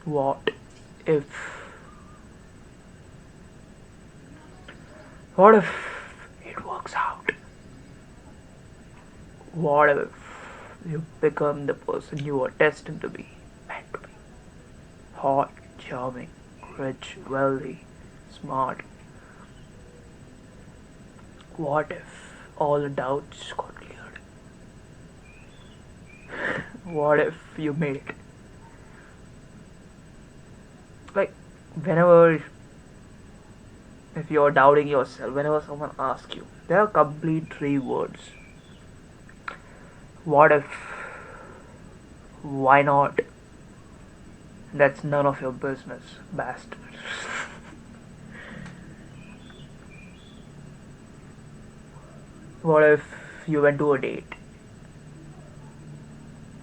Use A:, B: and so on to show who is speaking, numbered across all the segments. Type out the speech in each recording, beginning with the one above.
A: What if? What if it works out? What if you become the person you are destined to be, meant to be? Hot, charming, rich, wealthy, smart. What if all the doubts got cleared? What if you made it? Like, whenever, if you're doubting yourself, whenever someone asks you, there are complete three words. What if? Why not? That's none of your business, bastard. What if you went to a date?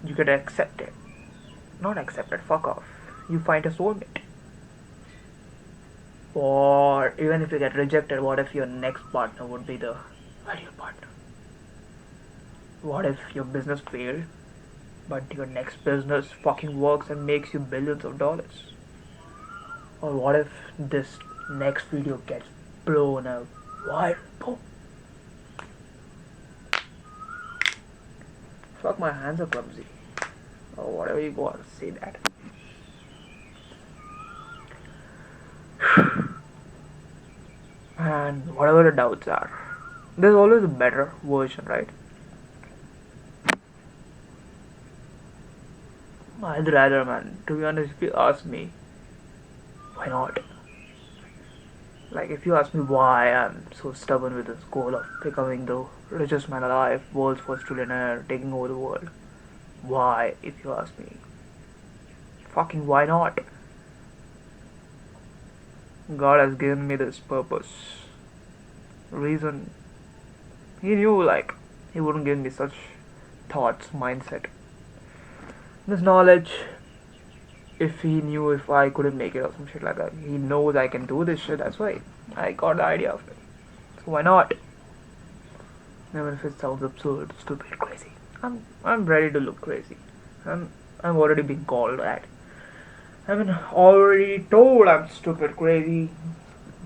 A: You get accepted. Not accepted, fuck off. You find a soulmate. Or even if you get rejected, what if your next partner would be the ideal partner? What if your business failed, but your next business fucking works and makes you billions of dollars? Or what if this next video gets blown up? Why? Boom. Fuck, my hands are clumsy. Or whatever you want to say that. And whatever the doubts are, there's always a better version, right? I'd rather, man, to be honest, if you ask me, why not? Like, if you ask me why I'm so stubborn with this goal of becoming the richest man alive, world's first trillionaire, taking over the world, why, if you ask me, fucking why not? God has given me this purpose, reason. He knew, like, He wouldn't give me such thoughts, mindset, this knowledge. If He knew if I couldn't make it or some shit like that, He knows I can do this shit. That's why I got the idea of it. So why not? Even if it sounds absurd, stupid, crazy. I'm ready to look crazy. I'm already being called that. I mean, already told I'm stupid, crazy,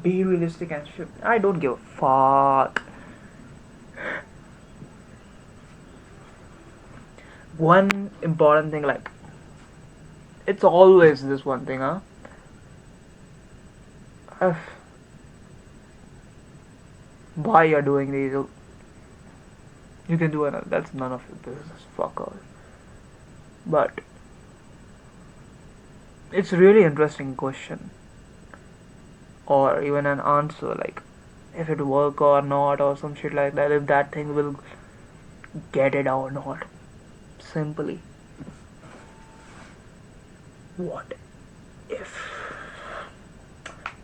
A: be realistic and shit. I don't give a fuck. One important thing, like, it's always this one thing, huh? If why you're doing these, you can do another. That's none of your business. Fuck all. But it's really interesting question, or even an answer, like if it work or not, or some shit like that. If that thing will get it or not. Simply, what if?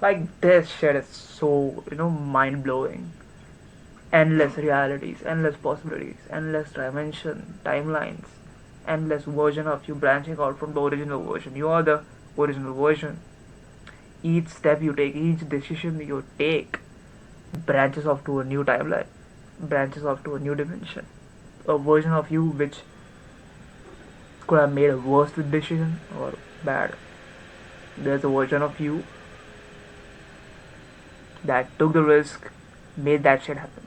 A: Like, this shit is so, mind blowing. Endless realities, endless possibilities, endless dimension, timelines, endless version of you branching out from the original version. You are the original version. Each step you take, each decision you take branches off to a new timeline, branches off to a new dimension. A version of you which could have made a worse decision or bad. There's a version of you that took the risk, made that shit happen.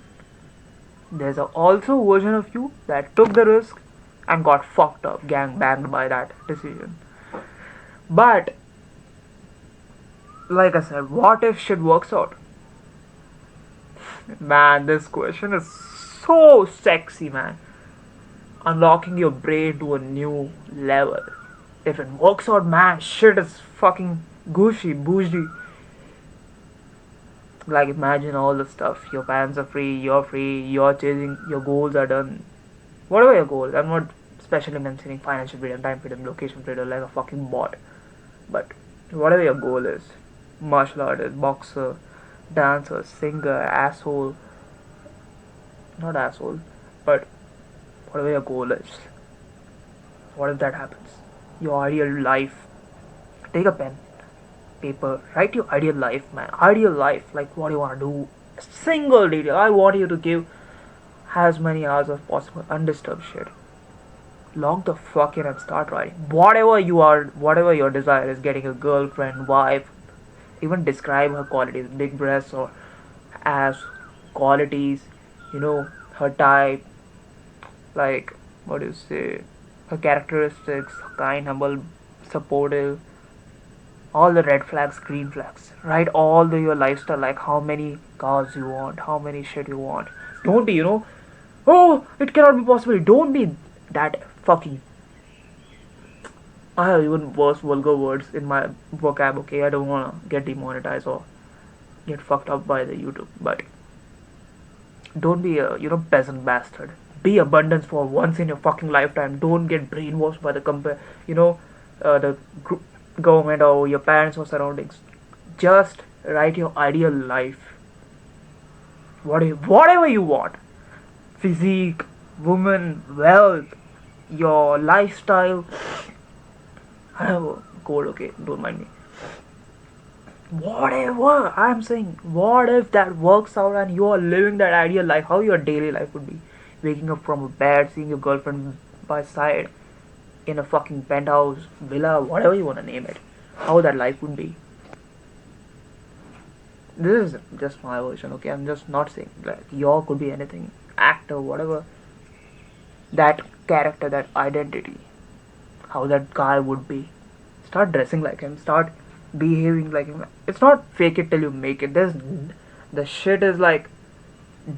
A: There's also a version of you that took the risk and got fucked up, gang banged by that decision. But, like I said, what if shit works out? Man, this question is so sexy, man. Unlocking your brain to a new level. If it works out, man, shit is fucking gushy, bougie. Like, imagine all the stuff. Your parents are free, you're chasing, your goals are done. Whatever your goals, I'm not specially mentioning financial freedom, time freedom, location freedom like a fucking bot. But whatever your goal is, martial artist, boxer, dancer, singer, asshole, not asshole, but whatever your goal is, what if that happens? Your ideal life. Take a pen, paper, write your ideal life, man. Ideal life, like what you want to do. A single detail. I want you to give as many hours as possible, undisturbed shit. log the fuck in and start writing. Whatever you are, whatever your desire is, getting a girlfriend, wife, even describe her qualities, big breasts or ass qualities, you know, her type, like, what do you say, her characteristics, kind, humble, supportive, all the red flags, green flags. Write all the your lifestyle, like how many cars you want, how many shit you want. Don't be, oh, it cannot be possible. Don't be that fucking. I have even worse vulgar words in my vocab. Okay, I don't wanna get demonetized or get fucked up by the YouTube, but don't be a peasant bastard. Be abundance for once in your fucking lifetime. Don't get brainwashed by the you know the government or your parents or surroundings. Just write your ideal life. Whatever you want. Physique, woman, wealth, your lifestyle. I have a code, okay? Don't mind me. Whatever I'm saying, what if that works out and you are living that ideal life? How your daily life would be? Waking up from a bed, seeing your girlfriend by side in a fucking penthouse, villa, whatever you wanna name it. How that life would be. This is just my version, okay? I'm just not saying like your could be anything, actor, whatever. That character, that identity, how that guy would be. Start dressing like him. Start behaving like him. It's not fake it till you make it. There's the shit is like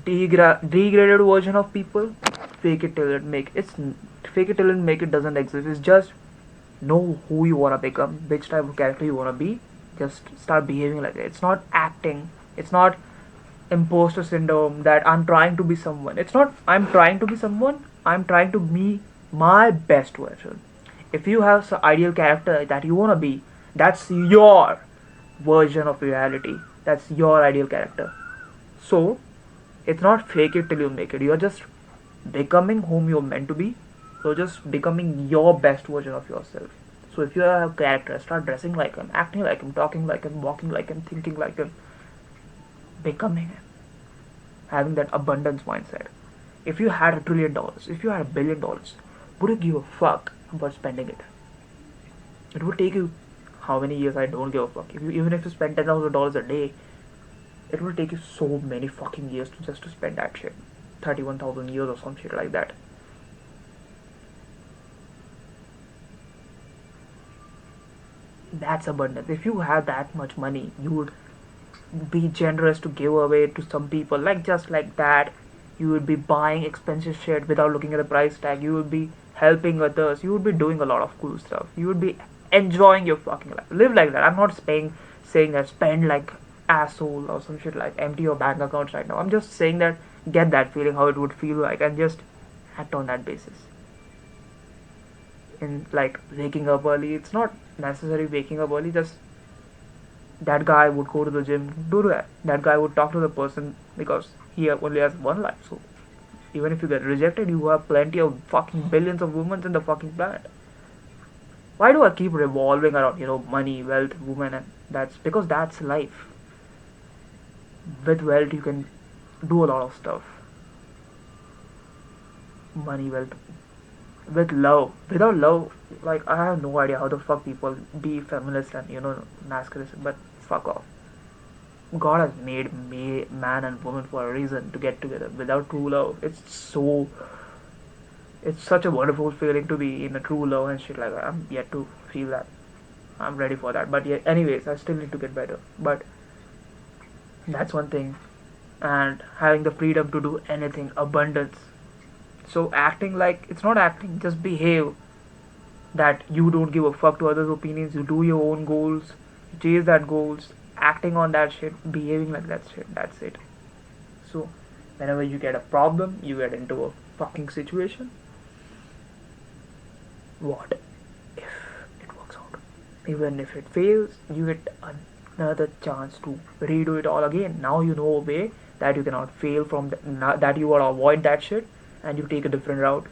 A: degraded version of people. Fake it till it make it's fake it till it make it doesn't exist. It's just know who you wanna become, which type of character you wanna be. Just start behaving like it. It's not acting. It's not imposter syndrome that I'm trying to be someone. It's not I'm trying to be someone. I'm trying to be my best version. If you have some ideal character that you wanna be, that's your version of reality. That's your ideal character. So it's not fake it till you make it. You're just becoming whom you're meant to be. You're just becoming your best version of yourself. So if you have a character, start dressing like him, acting like him, talking like him, walking like him, thinking like him, becoming him, having that abundance mindset. If you had $1 trillion, if you had $1 billion, would you give a fuck about spending it? It would take you how many years? I don't give a fuck. Even if you spend $10,000 a day, it will take you so many fucking years to spend that shit. 31,000 years or some shit like that. That's abundance. If you had that much money, you would be generous to give away to some people, like just like that. You would be buying expensive shit without looking at the price tag. You would be helping others. You would be doing a lot of cool stuff. You would be enjoying your fucking life. Live like that. I'm not saying that spend like asshole or some shit, like empty your bank accounts right now. I'm just saying that get that feeling how it would feel like and just act on that basis. In like waking up early, it's not necessary waking up early. Just that guy would go to the gym, do that. That guy would talk to the person because he only has one life. So even if you get rejected, you have plenty of fucking billions of women in the fucking planet. Why do I keep revolving around, money, wealth, women, and that's because that's life. With wealth, you can do a lot of stuff. Money, wealth, with love. Without love, like I have no idea how the fuck people be feminist and masculine, but fuck off. God has made man and woman for a reason to get together. Without true love, it's such a wonderful feeling to be in a true love and shit like that. I'm yet to feel that. I'm ready for that. But yeah, anyways, I still need to get better. But that's one thing. And having the freedom to do anything, abundance. So acting like it's not acting, just behave that you don't give a fuck to others' opinions. You do your own goals, you chase that goals, acting on that shit, behaving like that shit. That's it. So whenever you get a problem, you get into a fucking situation. What if it works out? Even if it fails, you get another chance to redo it all again. Now you know a way that you cannot fail from that you want to avoid that shit, and you take a different route.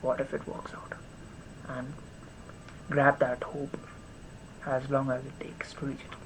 A: What if it works out? And grab that hope as long as it takes to reach it.